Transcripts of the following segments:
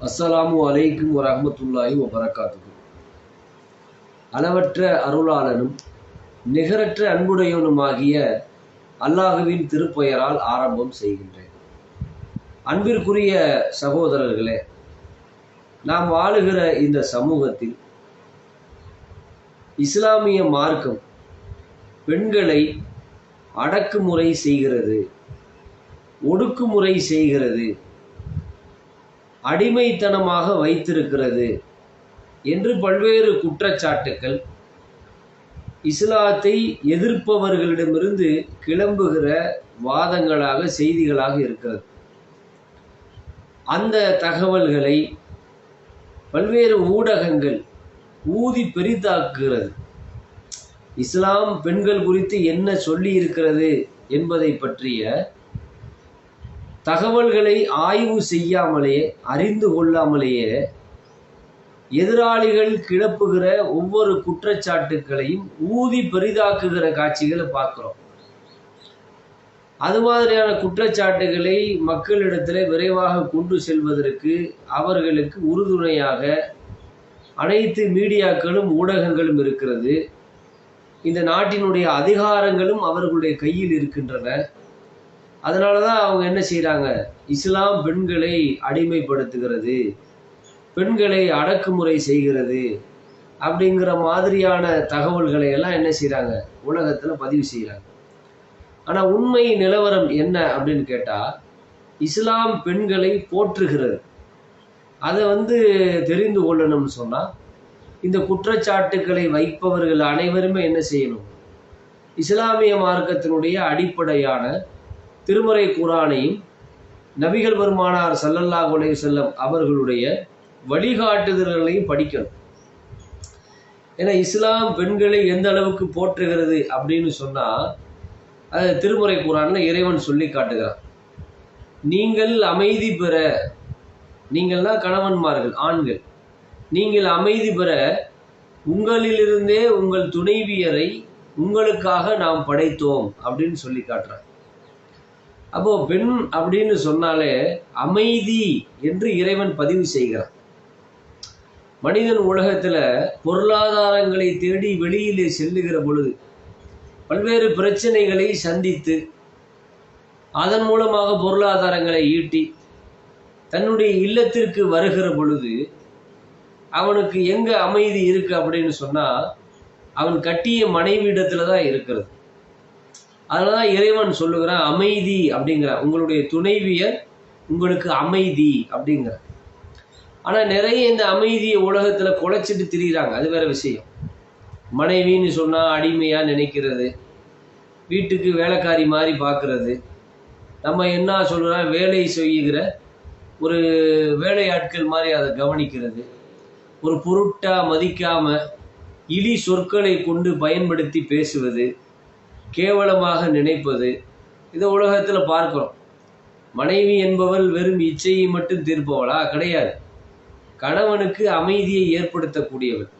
அஸ்ஸலாமு அலைக்கும் வரஹ்மத்துல்லாஹி வபரகாத்துஹு. அளவற்ற அருளாளனும் நிகரற்ற அன்புடையவனுமாகிய அல்லாஹுவின் திருப்பெயரால் ஆரம்பம் செய்கின்றேன். அன்பிற்குரிய சகோதரர்களே, நாம் வாழுகிற இந்த சமூகத்தில் இஸ்லாமிய மார்க்கம் பெண்களை அடக்குமுறை செய்கிறது, ஒடுக்குமுறை செய்கிறது, அடிமைத்தனமாக வைத்திருக்கிறது என்று பல்வேறு குற்றச்சாட்டுக்கள் இஸ்லாத்தை எதிர்ப்பவர்களிடமிருந்து கிளம்புகிற வாதங்களாக, செய்திகளாக இருக்கிறது. அந்த தகவல்களை பல்வேறு ஊடகங்கள் ஊதி பெரிதாக்குகிறது. இஸ்லாம் பெண்கள் குறித்து என்ன சொல்லி இருக்கிறது என்பதை பற்றிய தகவல்களை ஆய்வு செய்யாமலே, அறிந்து கொள்ளாமலேயே எதிராளிகள் கிளப்புகிற ஒவ்வொரு குற்றச்சாட்டுக்களையும் ஊதி பெரிதாக்குகிற காட்சிகளை பார்க்கிறோம். அது மாதிரியான குற்றச்சாட்டுகளை மக்களிடத்தில் விரைவாக கொண்டு செல்வதற்கு அவர்களுக்கு உறுதுணையாக அனைத்து மீடியாக்களும் ஊடகங்களும் இருக்கிறது. இந்த நாட்டினுடைய அதிகாரங்களும் அவர்களுடைய கையில் இருக்கின்றன. அதனால தான் அவங்க என்ன செய்கிறாங்க, இஸ்லாம் பெண்களை அடிமைப்படுத்துகிறது, பெண்களை அடக்குமுறை செய்கிறது அப்படிங்கிற மாதிரியான தகவல்களை எல்லாம் என்ன செய்கிறாங்க, உலகத்தில் பதிவு செய்கிறாங்க. ஆனால் உண்மை நிலவரம் என்ன அப்படின்னு கேட்டால், இஸ்லாம் பெண்களை போற்றுகிறது. அதை தெரிந்து கொள்ளணும்னு சொன்னால், இந்த குற்றச்சாட்டுக்களை வைப்பவர்கள் அனைவருமே என்ன செய்யணும், இஸ்லாமிய மார்க்கத்தினுடைய அடிப்படையான திருமறை குர்ஆனையும் நபிகள் பெருமானார் ஸல்லல்லாஹு அலைஹி வஸல்லம் அவர்களுடைய வழிகாட்டுதல்களையும் படிக்கணும். ஏன்னா இஸ்லாம் பெண்களை எந்த அளவுக்கு போற்றுகிறது அப்படின்னு சொன்னால், அது திருமறை குர்ஆனில் இறைவன் சொல்லி காட்டுகிறார். நீங்கள் அமைதி பெற, நீங்கள்னா கணவன்மார்கள், ஆண்கள், நீங்கள் அமைதி பெற உங்களிலிருந்தே உங்கள் துணைவியரை உங்களுக்காக நாம் படைத்தோம் அப்படின்னு சொல்லி காட்டுறார். அப்போ பெண் அப்படின்னு சொன்னாலே அமைதி என்று இறைவன் பதிவு செய்கிறான். மனிதன் உலகத்தில் பொருளாதாரங்களை தேடி வெளியிலே செல்லுகிற பொழுது பல்வேறு பிரச்சனைகளை சந்தித்து அதன் மூலமாக பொருளாதாரங்களை ஈட்டி தன்னுடைய இல்லத்திற்கு வருகிற பொழுது அவனுக்கு எங்க அமைதி இருக்கு அப்படின்னு சொன்னா, அவன் கட்டிய மனைவியிடத்துல தான் இருக்கிறது. அதனாலதான் இறைவன் சொல்லுகிறான் அமைதி அப்படிங்கிறான். உங்களுடைய துணைவியர் உங்களுக்கு அமைதி அப்படிங்கிற. ஆனா நிறைய இந்த அமைதியை உலகத்துல குலைச்சிட்டு திரிகிறாங்க. அது வேற விஷயம். மனைவின்னு சொன்னா அடிமையா நினைக்கிறது, வீட்டுக்கு வேலைக்காரி மாதிரி பார்க்கறது, நம்ம என்ன சொல்கிறோம் வேலை செய்கிற ஒரு வேலையாட்கள் மாதிரி அதை கவனிக்கிறது, ஒரு பொருட்டா மதிக்காம இழி சொற்களை கொண்டு பயன்படுத்தி பேசுவது, கேவலமாக நினைப்பது, இதை உலகத்தில் பார்க்கிறோம். மனைவி என்பவள் வெறும் இச்சையை மட்டும் தீர்ப்பவளா? கிடையாது. கணவனுக்கு அமைதியை ஏற்படுத்தக்கூடியவள்,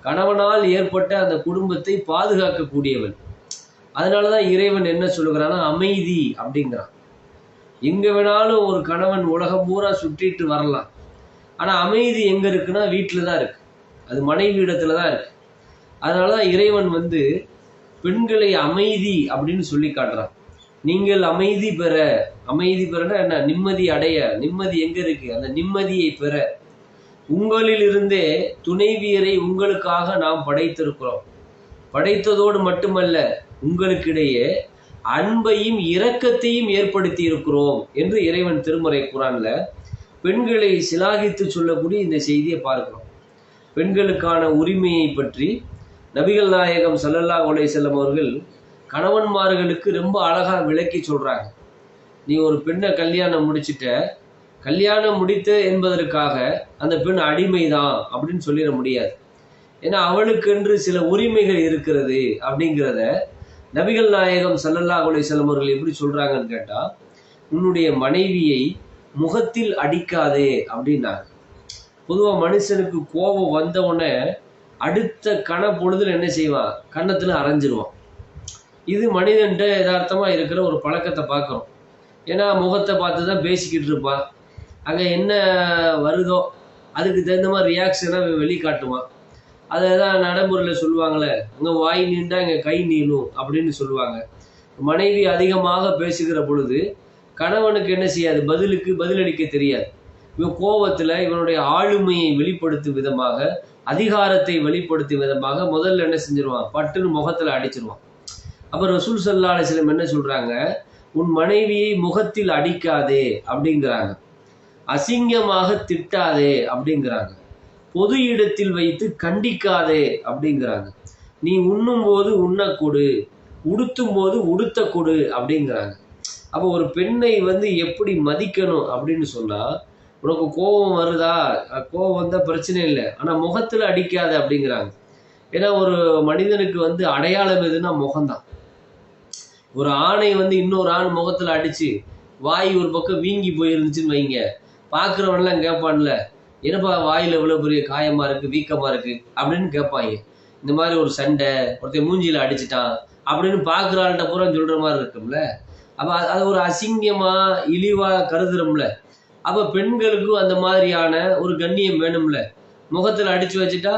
கணவனால் ஏற்பட்ட அந்த குடும்பத்தை பாதுகாக்கக்கூடியவள். அதனால தான் இறைவன் என்ன சொல்லுகிறான்னா அமைதி அப்படிங்கிறான். எங்கே வேணாலும் ஒரு கணவன் உலகம் பூரா சுற்றிட்டு வரலாம், ஆனால் அமைதி எங்கே இருக்குன்னா வீட்டில் தான் இருக்கு, அது மனைவி இடத்துல தான் இருக்கு. அதனால தான் இறைவன் பெண்களை அமைதி அப்படின்னு சொல்லி காட்டுறான். நீங்கள் அமைதி பெற, அமைதி பெறனா என்ன, நிம்மதி அடைய. நிம்மதி எங்க இருக்கு, அந்த நிம்மதியை பெற உங்களிலிருந்தே துணைவியரை உங்களுக்காக நாம் படைத்திருக்கிறோம். படைத்ததோடு மட்டுமல்ல, உங்களுக்கிடையே அன்பையும் இரக்கத்தையும் ஏற்படுத்தி இருக்கிறோம் என்று இறைவன் திருமறை குர்ஆன்ல பெண்களை சிலாகித்து சொல்லக்கூடிய இந்த செய்தியை பார்க்கிறோம். பெண்களுக்கான உரிமையை பற்றி நபிகள் நாயகம் ஸல்லல்லாஹு அலைஹி வஸல்லம் அவர்கள் கணவன்மார்களுக்கு ரொம்ப அழகா விளக்கி சொல்றாங்க. நீ ஒரு பெண்ணை கல்யாணம் முடிச்சிட்ட, கல்யாணம் முடித்த என்பதற்காக அந்த பெண் அடிமைதான் அப்படின்னு சொல்லிட முடியாது. ஏன்னா அவளுக்கென்று சில உரிமைகள் இருக்கிறது அப்படிங்கிறத நபிகள் நாயகம் ஸல்லல்லாஹு அலைஹி வஸல்லம் அவர்கள் எப்படி சொல்றாங்கன்னு கேட்டா, உன்னுடைய மனைவியை முகத்தில் அடிக்காதே அப்படின்னாங்க. பொதுவாக மனுஷனுக்கு கோபம் வந்தவுடனே அடுத்த கண பொழுதுல என்ன செய்வான், கன்னத்தில் அரைஞ்சிருவான். இது மனிதன்ட்ட யதார்த்தமாக இருக்கிற ஒரு பழக்கத்தை பார்க்குறோம். ஏன்னா முகத்தை பார்த்து தான் பேசிக்கிட்டு இருப்பான். அங்கே என்ன வருதோ அதுக்கு தகுந்த மாதிரி ரியாக்ஷனாக வெளிக்காட்டுவான். அதை தான் நடைமுறையில் சொல்லுவாங்களே, இங்கே வாய் நீண்டா இங்கே கை நீளும் அப்படின்னு சொல்லுவாங்க. மனைவி அதிகமாக பேசுகிற பொழுது கணவனுக்கு என்ன செய்யாது, பதிலளிக்க தெரியாது. இவன் கோபத்தில் இவனுடைய ஆளுமையை வெளிப்படுத்தும் விதமாக, அதிகாரத்தை வெளிப்படுத்தும் விதமாக முதல்ல என்ன செஞ்சிருவான், பட்டுன்னு முகத்தில் அடிச்சிருவான். அப்போ ரசூல் ஸல்லல்லாஹு அலைஹி வஸல்லம் என்ன சொல்றாங்க, உன் மனைவியை முகத்தில் அடிக்காதே அப்படிங்கிறாங்க, அசிங்கமாக திட்டாதே அப்படிங்கிறாங்க, பொது இடத்தில் வைத்து கண்டிக்காதே அப்படிங்கிறாங்க, நீ உண்ணும் போது உண்ண கொடு, உடுத்தும் போது உடுத்த கொடு அப்படிங்கிறாங்க. அப்போ ஒரு பெண்ணை வந்து எப்படி மதிக்கணும் அப்படின்னு சொன்னா, உனக்கு கோபம் வருதா, கோபம் வந்தால் பிரச்சனை இல்லை, ஆனால் முகத்தில் அடிக்காத அப்படிங்கிறாங்க. ஏன்னா ஒரு மனிதனுக்கு வந்து அடையாளம் எதுனா முகம்தான். ஒரு ஆணை வந்து இன்னொரு ஆண் முகத்தில் அடித்து வாய் ஒரு பக்கம் வீங்கி போயிருந்துச்சுன்னு வைங்க, பார்க்குறவன்லாம் கேட்பான்ல, என்னப்பா வாயில் எவ்வளோ பெரிய காயமாக இருக்குது, வீக்கமாக இருக்குது அப்படின்னு கேட்பாங்க. இந்த மாதிரி ஒரு சண்டை, ஒருத்தர் மூஞ்சியில் அடிச்சிட்டான் அப்படின்னு பார்க்குற ஆள்கிட்ட பூரா சொல்கிற மாதிரி இருக்கும்ல. அப்போ அது ஒரு அசிங்கமாக இழிவாக கருதுறோம்ல. அப்போ பெண்களுக்கும் அந்த மாதிரியான ஒரு கண்ணியம் வேணும்ல. முகத்தில் அடித்து வச்சுட்டா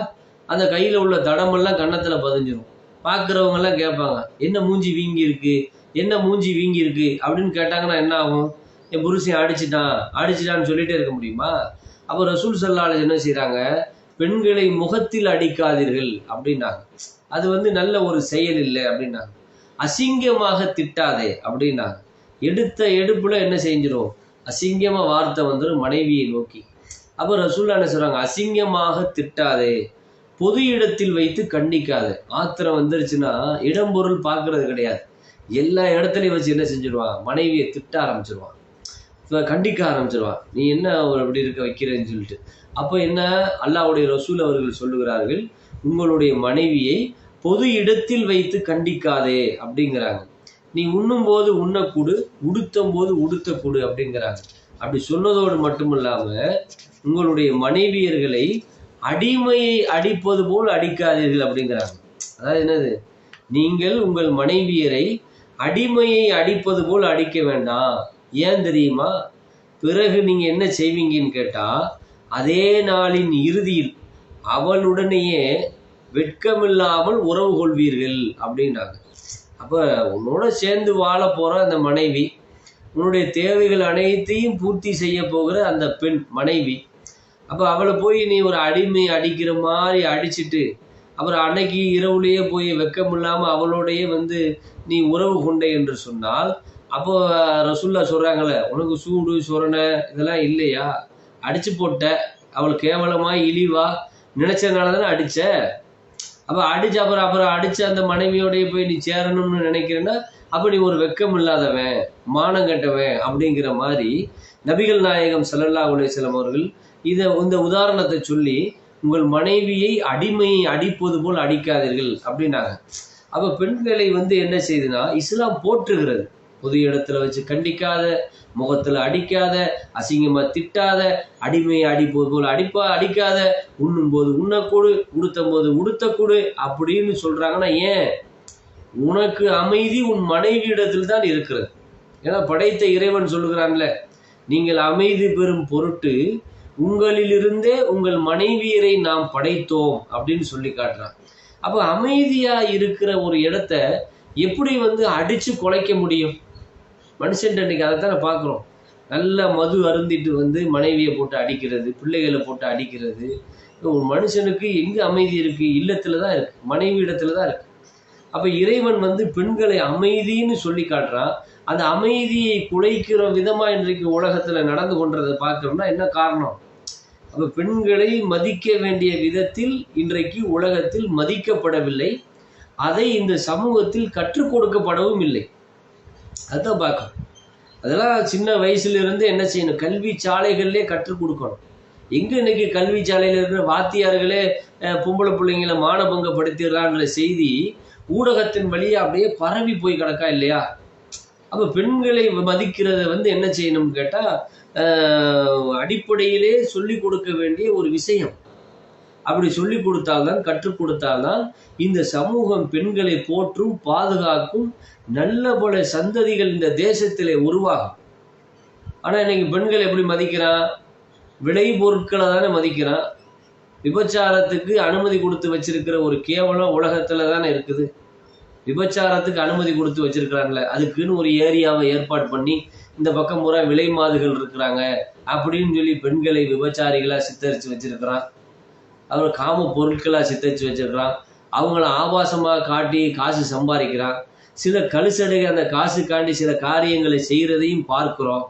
அந்த கையில் உள்ள தடமெல்லாம் கன்னத்தில் பதிஞ்சிரும். பார்க்குறவங்கெல்லாம் கேட்பாங்க, என்ன மூஞ்சி வீங்கி இருக்கு, என்ன மூஞ்சி வீங்கி இருக்கு அப்படின்னு கேட்டாங்கன்னா என்ன ஆகும், என் புருஷன் அடிச்சிட்டான்னு சொல்லிட்டே இருக்க முடியுமா? அப்போ ரசூல் ஸல்லல்லாஹு அலைஹி வஸல்லம் என்ன செய்கிறாங்க, பெண்களை முகத்தில் அடிக்காதீர்கள் அப்படின்னாங்க. அது வந்து நல்ல ஒரு செயல் இல்லை அப்படின்னாங்க. அசிங்கமாக திட்டாதே அப்படின்னாங்க. எடுத்த எடுப்புல என்ன செஞ்சிடும், அசிங்கமாக வார்த்தை வந்துடும் மனைவியை நோக்கி. அப்போ ரசூல்லா என்ன சொல்கிறாங்க, அசிங்கமாக திட்டாதே, பொது இடத்தில் வைத்து கண்டிக்காது. ஆத்திரம் வந்துருச்சுன்னா இடம் பொருள் பார்க்கறது கிடையாது, எல்லா இடத்துலையும் வச்சு என்ன செஞ்சிருவான், மனைவியை திட்ட ஆரம்பிச்சிருவான், கண்டிக்க ஆரம்பிச்சிருவான், நீ என்ன இப்படி இருக்க வைக்கிறேன்னு சொல்லிட்டு. அப்போ என்ன, அல்லாஹ்வுடைய ரசூல் அவர்கள் சொல்லுகிறார்கள், உங்களுடைய மனைவியை பொது இடத்தில் வைத்து கண்டிக்காதே அப்படிங்கிறாங்க. நீ உண்ணும் போது உண்ணக்கூடு, உடுத்தும் போது உடுத்தக்கூடு அப்படிங்கிறாங்க. அப்படி சொன்னதோடு மட்டும் இல்லாம உங்களுடைய மனைவியர்களை அடிமையை அடிப்பது போல் அடிக்காதீர்கள் அப்படிங்கிறாங்க. அதாவது என்னது, நீங்கள் உங்கள் மனைவியரை அடிமையை அடிப்பது போல் அடிக்க வேண்டாம். ஏன் தெரியுமா, பிறகு நீங்க என்ன செய்வீங்கன்னு கேட்டா, அதே நாளின் இறுதியில் அவளுடனேயே வெட்கமில்லாமல் உறவு கொள்வீர்கள் அப்படின்னாங்க. அப்போ உன்னோட சேர்ந்து வாழ போற அந்த மனைவி, உன்னுடைய தேவைகள் அனைத்தையும் பூர்த்தி செய்ய போகிற அந்த பெண் மனைவி, அப்போ அவளை போய் நீ ஒரு அடிமை அடிக்கிற மாதிரி அடிச்சுட்டு அப்புறம் அன்னைக்கு இரவுலேயே போய் வெக்கம் இல்லாமல் அவளோடையே வந்து நீ உறவு கொண்டே என்று சொன்னால், அப்போ ரசூல்லா சொல்கிறாங்களே, உனக்கு சூடு சொரணை இதெல்லாம் இல்லையா, அடிச்சு போட்ட, அவள் கேவலமாக இழிவா நினைச்சதுனால தானே அடித்த. அப்போ அடிச்சு அப்புறம் அடித்து அந்த மனைவியோடைய போய் நீ சேரணும்னு நினைக்கிறேன்னா அப்போ நீ ஒரு வெக்கம் இல்லாதவன், மானம் கட்டவன் அப்படிங்கிற மாதிரி நபிகள் நாயகம் ஸல்லல்லாஹு அலைஹி வஸல்லம் அவர்கள் இந்த உதாரணத்தை சொல்லி, உங்கள் மனைவியை அடிமையை அடிப்பது போல் அடிக்காதீர்கள் அப்படின்னாங்க. அப்போ பெண்களை வந்து என்ன செய்யுதுன்னா, இஸ்லாம் போற்றுகிறது. பொது இடத்துல வச்சு கண்டிக்காத, முகத்தில் அடிக்காத, அசிங்கமாக திட்டாத, அடிமையை அடிப்பது போல் அடிக்காத, உண்ணும் போது உண்ணக்கூடு, உடுத்தும் போது உடுத்தக்கூடு அப்படின்னு சொல்றாங்கன்னா ஏன், உனக்கு அமைதி உன் மனைவியிடத்தில் தான் இருக்கிறது. ஏன்னா படைத்த இறைவன் சொல்லுகிறான்ல, நீங்கள் அமைதி பெறும் பொருட்டு உங்களிலிருந்தே உங்கள் மனைவியரை நாம் படைத்தோம் அப்படின்னு சொல்லி காட்டுறான். அப்போ அமைதியா இருக்கிற ஒரு இடத்த எப்படி வந்து அடிச்சு குலைக்க முடியும்? மனுஷன் இன்னைக்கு அதைத்தானே பார்க்குறோம். நல்ல மது அருந்திட்டு வந்து மனைவியை போட்டு அடிக்கிறது, பிள்ளைகளை போட்டு அடிக்கிறது. ஒரு மனுஷனுக்கு எங்கே அமைதி இருக்கு? இல்லத்துல தான் இருக்கு, மனைவி இடத்துல தான் இருக்கு. அப்போ இறைவன் வந்து பெண்களை அமைதின்னு சொல்லி காட்டுறான். அந்த அமைதியை குலைக்கிற விதமா இன்றைக்கு உலகத்துல நடந்து கொண்டதை பார்க்கணும்னா என்ன காரணம்? அப்ப பெண்களை மதிக்க வேண்டிய விதத்தில் இன்றைக்கு உலகத்தில் மதிக்கப்படவில்லை, அதை இந்த சமூகத்தில் கற்றுக் கொடுக்கப்படவும் இல்லை. அதுதான் பார்க்கணும். அதெல்லாம் சின்ன வயசுல இருந்து என்ன செய்யணும், கல்வி சாலைகள்லேயே கற்றுக் கொடுக்கணும். எங்க இன்னைக்கு கல்வி சாலையில இருக்கிற வாத்தியார்களே பொம்பளை பிள்ளைங்களை மானபங்கப்படுத்திடுறான்ற செய்தி ஊடகத்தின் வழியா அப்படியே பரவி போய் கிடக்கா இல்லையா? அப்போ பெண்களை மதிக்கிறத வந்து என்ன செய்யணும்னு கேட்டால், அடிப்படையிலே சொல்லிக் கொடுக்க வேண்டிய ஒரு விஷயம். அப்படி சொல்லிக் கொடுத்தால்தான், கற்றுக் கொடுத்தால்தான் இந்த சமூகம் பெண்களை போற்றும், பாதுகாக்கும், நல்ல பல சந்ததிகள் இந்த தேசத்திலே உருவாகும். ஆனால் இன்னைக்கு பெண்கள் எப்படி மதிக்கிறான்? விளை பொருட்களை தானே மதிக்கிறான். விபச்சாரத்துக்கு அனுமதி கொடுத்து வச்சிருக்கிற ஒரு கேவலம் உலகத்துல தானே இருக்குது. விபச்சாரத்துக்கு அனுமதி கொடுத்து வச்சிருக்கிறாங்களே, அதுக்குன்னு ஒரு ஏரியாவை ஏற்பாடு பண்ணி இந்த பக்கம் பூரா விலை மாதுகள் இருக்கிறாங்க அப்படின்னு சொல்லி பெண்களை விபச்சாரிகளா சித்தரித்து வச்சிருக்கிறான். அவர் காம பொருட்களா சித்தரித்து வச்சிருக்கிறான். அவங்கள ஆபாசமாக காட்டி காசு சம்பாதிக்கிறான். சில கழுசடைகள் அந்த காசுக்காண்டி சில காரியங்களை செய்கிறதையும் பார்க்கிறோம்.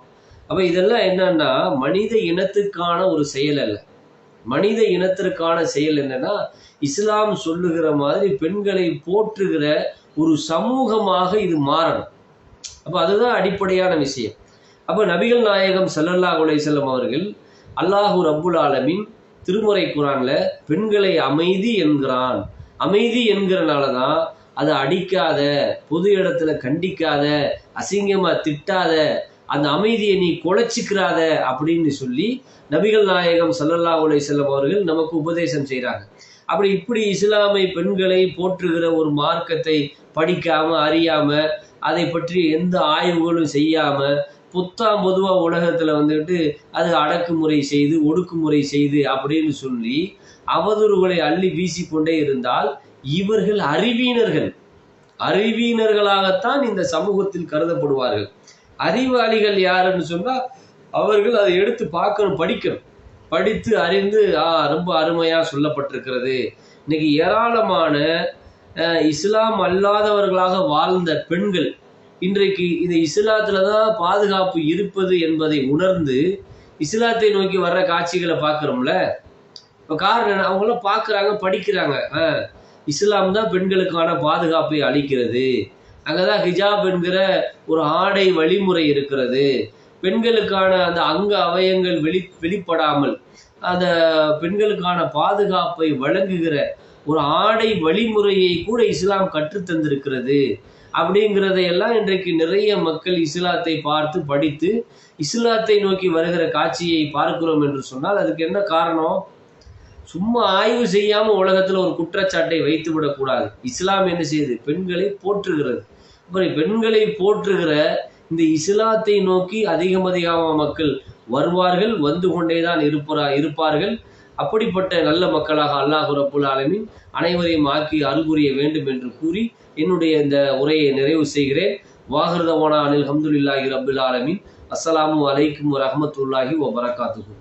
அப்போ இதெல்லாம் என்னன்னா மனித இனத்துக்கான ஒரு செயல் அல்ல. மனித இனத்திற்கான செயல் என்னன்னா இஸ்லாம் சொல்லுகிற மாதிரி பெண்களை போற்றுகிற ஒரு சமூகமாக இது மாறணும். அப்போ அதுதான் அடிப்படையான விஷயம். அப்போ நபிகள் நாயகம் ஸல்லல்லாஹு அலைஹி வஸல்லம் அவர்கள் அல்லாஹு ரப்புல் ஆலமீன் திருமறை குர்ஆன்ல பெண்களை அமைதி என்கிறான். அமைதி என்கிறனால தான் அதை அடிக்காத, பொது இடத்துல கண்டிக்காத, அசிங்கமா திட்டாத, அந்த அமைதியை நீ குலைச்சிக்கிறாத அப்படின்னு சொல்லி நபிகள் நாயகம் ஸல்லல்லாஹு அலைஹி வஸல்லம் அவர்கள் நமக்கு உபதேசம் செய்கிறாங்க. இப்படி இஸ்லாமை பெண்களை போற்றுகிற ஒரு மார்க்கத்தை படிக்காம அறியாம அதை பற்றி எந்த ஆய்வுகளும் செய்யாம பொதுவாக உலகத்துல வந்துட்டு அது அடக்குமுறை செய்து ஒடுக்குமுறை செய்து அப்படின்னு சொல்லி அவதூறுகளை அள்ளி வீசிக்கொண்டே இருந்தால் இவர்கள் அறிவீனர்களாகத்தான் இந்த சமூகத்தில் கருதப்படுவார்கள். அறிவாளிகள் யாருன்னு சொன்னா அவர்கள் அதை எடுத்து பார்க்கணும், படிக்கணும், படித்து அறிந்து ரொம்ப அருமையா சொல்லப்பட்டிருக்கிறது. இன்னைக்கு ஏராளமான இஸ்லாம் அல்லாதவர்களாக வாழ்ந்த பெண்கள் இன்றைக்கு இந்த இஸ்லாத்துல தான் பாதுகாப்பு இருப்பது என்பதை உணர்ந்து இஸ்லாத்தை நோக்கி வர்ற காட்சிகளை பார்க்குறோம்ல. இப்போ காரணம் அவங்களும் பார்க்குறாங்க, படிக்கிறாங்க. இஸ்லாம் தான் பெண்களுக்கான பாதுகாப்பை அளிக்கிறது. அங்கதான் ஹிஜாப் என்கிற ஒரு ஆடை வழிமுறை இருக்கிறது. பெண்களுக்கான அந்த அங்க அவயங்கள் வெளிப்படாமல் அந்த பெண்களுக்கான பாதுகாப்பை வழங்குகிற ஒரு ஆடை வழிமுறையை கூட இஸ்லாம் கற்றுத்தந்திருக்கிறது. அப்படிங்கிறதையெல்லாம் இன்றைக்கு நிறைய மக்கள் இஸ்லாத்தை பார்த்து படித்து இஸ்லாத்தை நோக்கி வருகிற காட்சியை பார்க்கிறோம் என்று சொன்னால் அதுக்கு என்ன காரணம்? சும்மா ஆய்வு செய்யாம உலகத்துல ஒரு குற்றச்சாட்டை வைத்து விடக்கூடாது. இஸ்லாம் என்ன செய்யுது? பெண்களை போற்றுகிறது. அப்புறம் பெண்களை போற்றுகிற இந்த இஸ்லாத்தை நோக்கி அதிகமாக மக்கள் வருவார்கள், வந்து கொண்டேதான் இருப்பார்கள். அப்படிப்பட்ட நல்ல மக்களாக அல்லாஹ் ரப்புல் ஆலமீன் அனைவரையும் ஆக்கி அருள் புரிய வேண்டும் என்று கூறி என்னுடைய இந்த உரையை நிறைவு செய்கிறேன். வாஹிர் தவானா அனில் ஹம்துலில்லாஹி ரப்பில் ஆலமீன். அஸ்ஸலாமு அலைக்கும் வரஹ்மத்துல்லாஹி வபரகாத்துஹு.